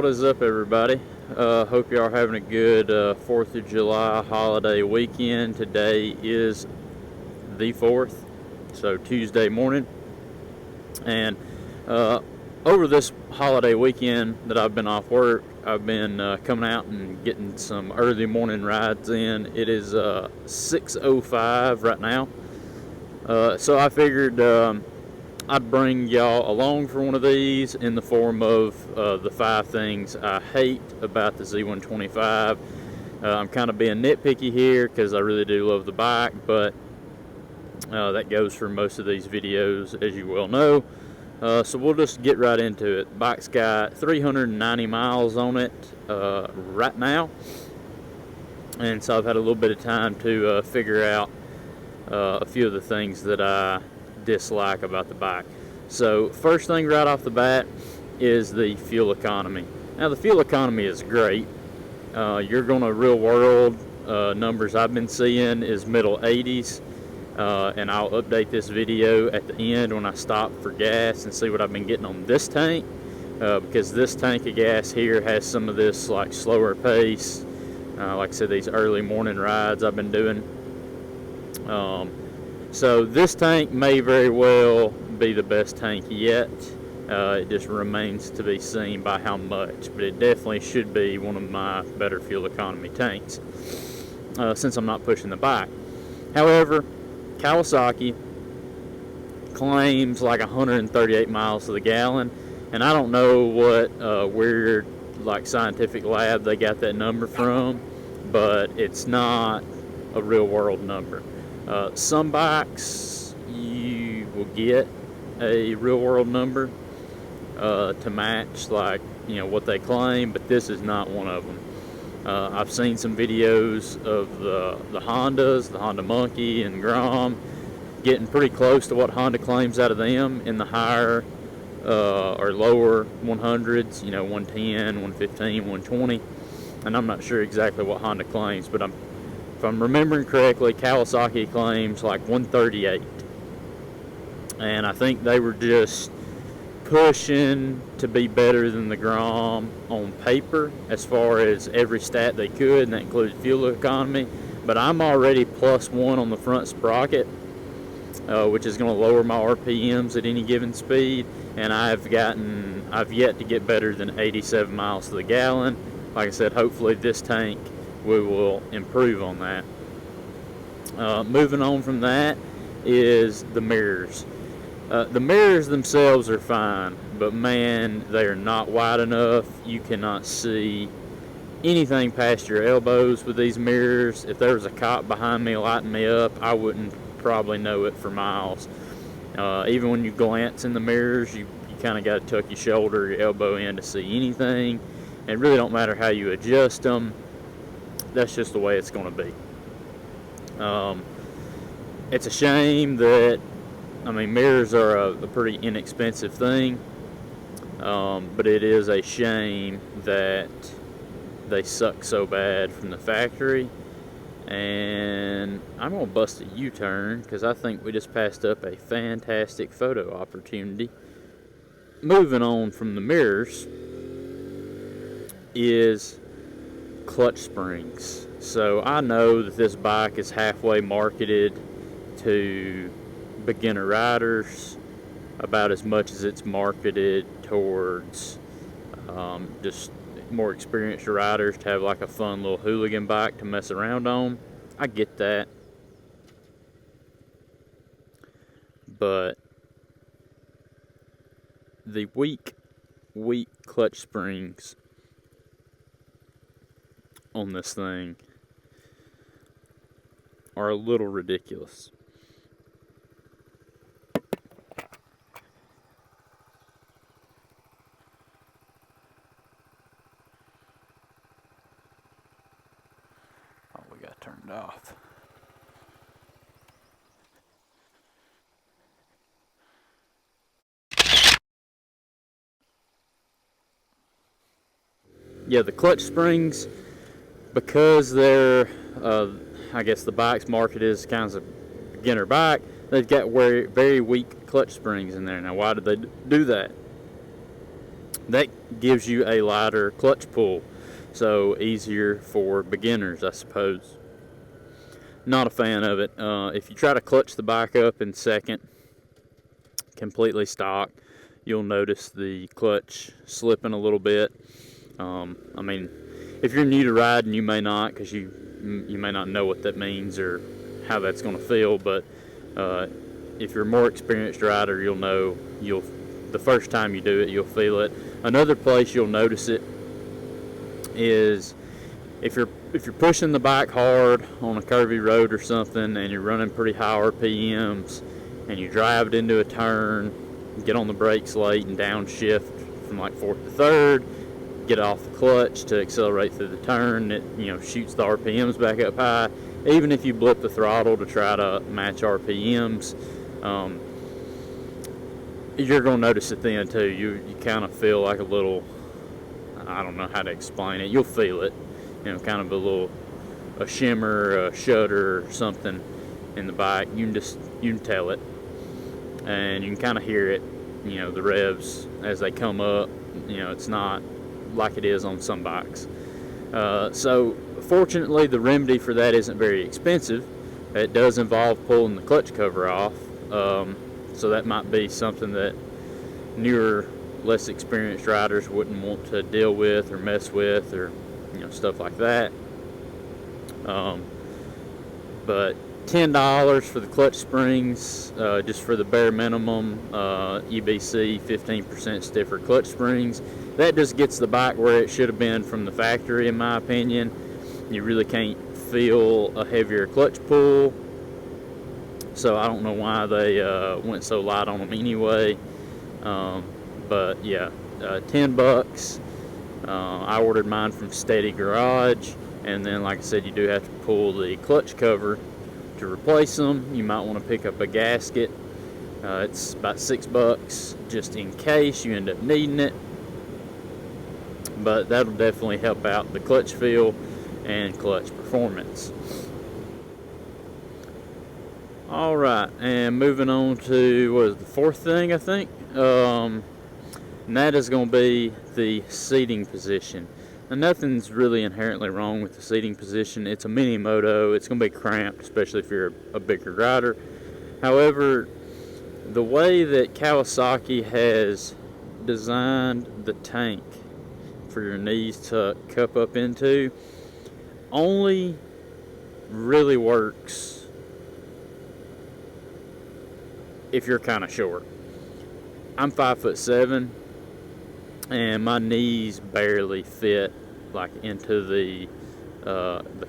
is up, everybody? Hope you are having a good 4th of July holiday weekend. Today is the 4th, so Tuesday morning. And over this holiday weekend that I've been off work, I've been coming out and getting some early morning rides in. It is 6:05 right now. So I figured I'd bring y'all along for one of these in the form of the 5 things I hate about the Z125. I'm kind of being nitpicky here because I really do love the bike, but that goes for most of these videos, as you well know. So we'll just get right into it. The bike's got 390 miles on it right now, and so I've had a little bit of time to figure out a few of the things that I dislike about the bike. So first thing right off the bat is the fuel economy. Now the fuel economy is great. You're going to real world numbers I've been seeing is middle 80s. And I'll update this video at the end when I stop for gas and see what I've been getting on this tank, because this tank of gas here has some of this like slower pace, like I said, these early morning rides I've been doing. So this tank may very well be the best tank yet. It just remains to be seen by how much, but it definitely should be one of my better fuel economy tanks, since I'm not pushing the bike. However, Kawasaki claims like 138 miles to the gallon, and I don't know what weird like scientific lab they got that number from, but it's not a real world number. Some bikes you will get a real world number to match like what they claim, but this is not one of them. I've seen some videos of the Hondas, the Honda Monkey and Grom, getting pretty close to what Honda claims out of them in the higher or lower 100s, 110, 115, 120. And I'm not sure exactly what Honda claims, but if I'm remembering correctly, Kawasaki claims like 138. And I think they were just pushing to be better than the Grom on paper as far as every stat they could, and that included fuel economy. But I'm already +1 on the front sprocket, which is going to lower my RPMs at any given speed, and I've yet to get better than 87 miles to the gallon. Like I said, hopefully this tank we will improve on that. Moving on from that is the mirrors. The mirrors themselves are fine, but man, they are not wide enough. You cannot see anything past your elbows with these mirrors. If there was a cop behind me lighting me up, I wouldn't probably know it for miles. Even when you glance in the mirrors, you kind of got to tuck your shoulder or your elbow in to see anything. And it really don't matter how you adjust them. That's just the way it's going to be. It's a shame that mirrors are a pretty inexpensive thing, but it is a shame that they suck so bad from the factory. And I'm going to bust a U-turn because I think we just passed up a fantastic photo opportunity. Moving on from the mirrors is clutch springs. So I know that this bike is halfway marketed to beginner riders, about as much as it's marketed towards just more experienced riders to have like a fun little hooligan bike to mess around on. I get that, but the weak clutch springs on this thing are a little ridiculous. We got turned off. Yeah, the clutch springs, because they're, I guess the bike's marketed as kind of a beginner bike, they've got very weak clutch springs in there. Now, why did they do that? That gives you a lighter clutch pull, so easier for beginners, I suppose. Not a fan of it. If you try to clutch the bike up in second, completely stock, you'll notice the clutch slipping a little bit. I mean, if you're new to riding, you may not, because you may not know what that means or how that's going to feel. But if you're a more experienced rider, you'll know. The first time you do it, you'll feel it. Another place you'll notice it is if you're pushing the bike hard on a curvy road or something, and you're running pretty high RPMs, and you drive it into a turn, get on the brakes late and downshift from like fourth to third, get off the clutch to accelerate through the turn, it shoots the RPMs back up high. Even if you blip the throttle to try to match RPMs, you're going to notice it then too. You kind of feel like a little, I don't know how to explain it, you'll feel it, kind of a shimmer, a shudder or something in the bike. You can tell it, and you can kind of hear it, the revs as they come up. It's not like it is on some bikes. So fortunately, the remedy for that isn't very expensive. It does involve pulling the clutch cover off, so that might be something that newer, less experienced riders wouldn't want to deal with or mess with, or stuff like that. But $10 for the clutch springs, just for the bare minimum EBC 15% stiffer clutch springs. That just gets the bike where it should have been from the factory, in my opinion. You really can't feel a heavier clutch pull, so I don't know why they went so light on them anyway. But yeah, $10. I ordered mine from Steady Garage, and then like I said, you do have to pull the clutch cover to replace them. You might want to pick up a gasket. It's about $6 just in case you end up needing it, but that'll definitely help out the clutch feel and clutch performance. Alright, and moving on to what is the fourth thing, I think, and that is going to be the seating position. Now, nothing's really inherently wrong with the seating position. It's a mini moto. It's going to be cramped, especially if you're a bigger rider. However, the way that Kawasaki has designed the tank for your knees to cup up into only really works if you're kind of short. I'm 5'7", and my knees barely fit like into the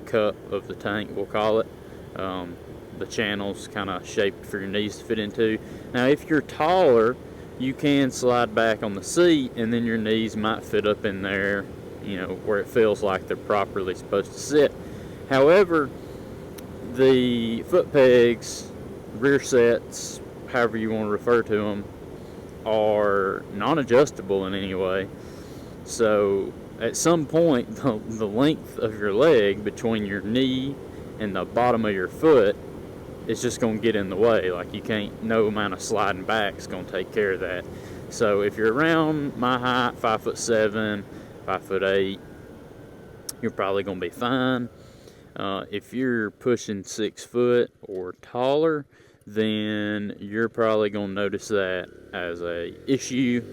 cup of the tank, we'll call it. The channel's kind of shaped for your knees to fit into. Now, if you're taller, you can slide back on the seat, and then your knees might fit up in there, where it feels like they're properly supposed to sit. However, the foot pegs, rear sets, however you want to refer to them, are non-adjustable in any way. So at some point, the length of your leg between your knee and the bottom of your foot is just going to get in the way. Like, you can't, no amount of sliding back is going to take care of that. So if you're around my height, 5'7", 5'8", you're probably going to be fine. If you're pushing 6 foot or taller, then you're probably going to notice that as a issue.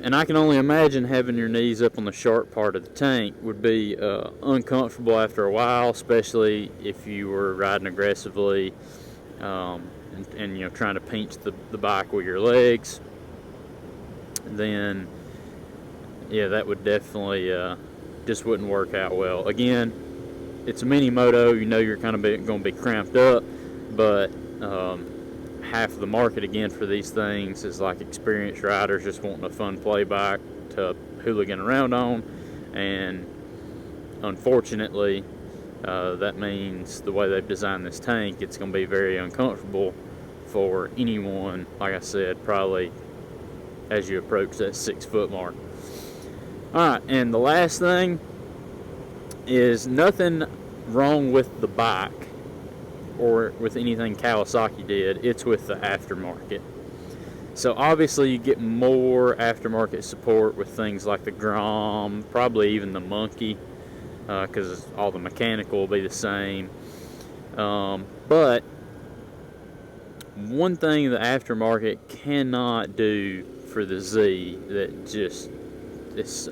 And I can only imagine having your knees up on the sharp part of the tank would be uncomfortable after a while, especially if you were riding aggressively and trying to pinch the bike with your legs. Then yeah, that would definitely just wouldn't work out well. Again, it's a mini moto, you're kind of going to be cramped up, but half of the market again for these things is like experienced riders just wanting a fun play bike to hooligan around on, and unfortunately that means the way they've designed this tank, it's going to be very uncomfortable for anyone, like I said, probably as you approach that 6 foot mark. Alright, and the last thing is nothing wrong with the bike or with anything Kawasaki did, it's with the aftermarket. So obviously you get more aftermarket support with things like the Grom, probably even the Monkey, because all the mechanical will be the same. But one thing the aftermarket cannot do for the Z that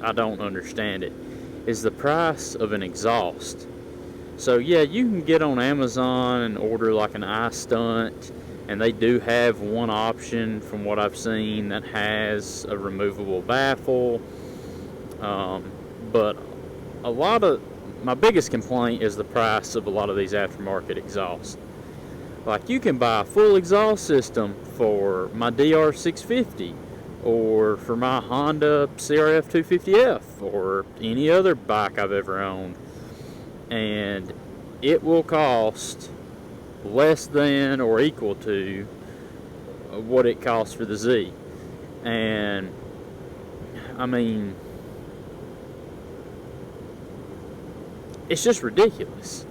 I don't understand it, is the price of an exhaust. So yeah, you can get on Amazon and order like an iStunt, and they do have one option from what I've seen that has a removable baffle. But my biggest complaint is the price of a lot of these aftermarket exhausts. Like, you can buy a full exhaust system for my DR650 or for my Honda CRF 250F or any other bike I've ever owned, and it will cost less than or equal to what it costs for the Z. And I mean, it's just ridiculous.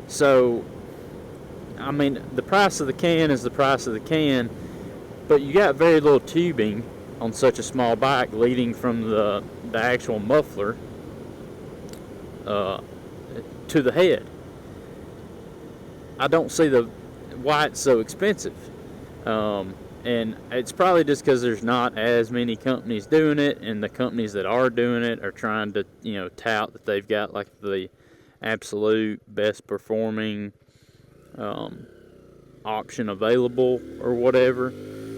So I mean, the price of the can is the price of the can, but you got very little tubing on such a small bike leading from the actual muffler to the head. I don't see why it's so expensive. And it's probably just because there's not as many companies doing it, and the companies that are doing it are trying to, tout that they've got like the absolute best performing option available or whatever.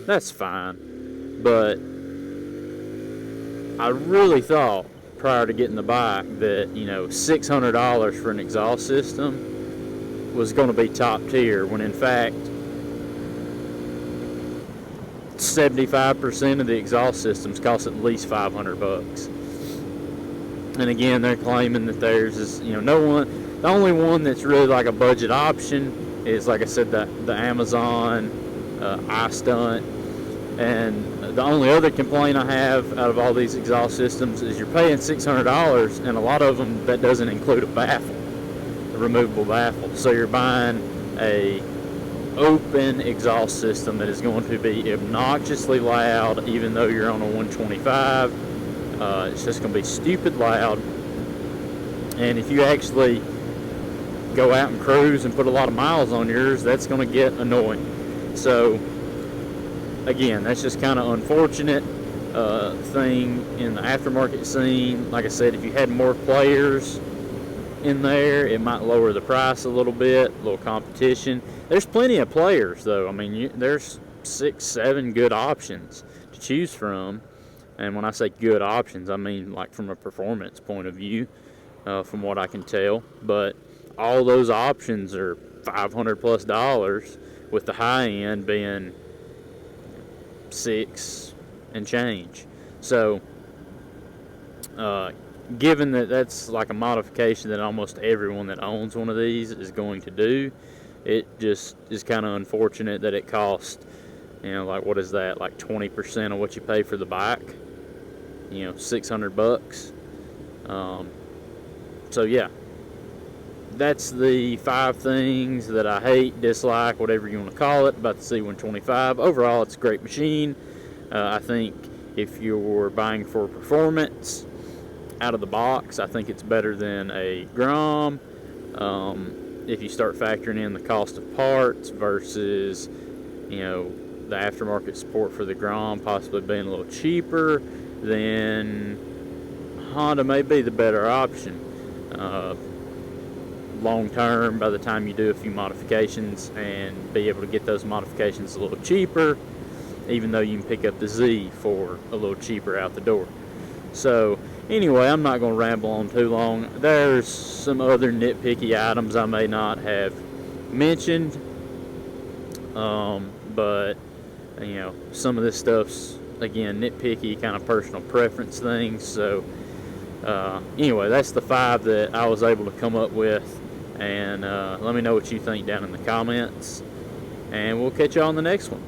That's fine, but I really thought prior to getting the bike that $600 for an exhaust system was going to be top tier, when in fact 75% of the exhaust systems cost at least $500. And again, they're claiming that theirs is, the only one that's really like a budget option is, like I said, the Amazon iStunt. And the only other complaint I have out of all these exhaust systems is you're paying $600, and a lot of them that doesn't include a baffle, a removable baffle. So you're buying a open exhaust system that is going to be obnoxiously loud, even though you're on a 125. It's just going to be stupid loud. And if you actually go out and cruise and put a lot of miles on yours, that's going to get annoying. So again, that's just kind of unfortunate thing in the aftermarket scene. Like I said, if you had more players in there, it might lower the price a little bit, a little competition. There's plenty of players though. I mean, there's 6-7 good options to choose from. And when I say good options, I mean like from a performance point of view, from what I can tell. But all those options are $500+, with the high end being $6 and change. So given that that's like a modification that almost everyone that owns one of these is going to do, it just is kind of unfortunate that it costs, like, what is that, like 20% of what you pay for the bike, $600. So yeah, that's the 5 things that I hate, dislike, whatever you want to call it, about the Z125. Overall, it's a great machine. I think if you're buying for performance out of the box, I think it's better than a Grom. If you start factoring in the cost of parts versus, the aftermarket support for the Grom possibly being a little cheaper, then Honda may be the better option. Long term, by the time you do a few modifications and be able to get those modifications a little cheaper, even though you can pick up the Z for a little cheaper out the door. So anyway, I'm not going to ramble on too long. There's some other nitpicky items I may not have mentioned, but some of this stuff's, again, nitpicky, kind of personal preference things. So anyway, that's the 5 that I was able to come up with, and let me know what you think down in the comments, and we'll catch you on the next one.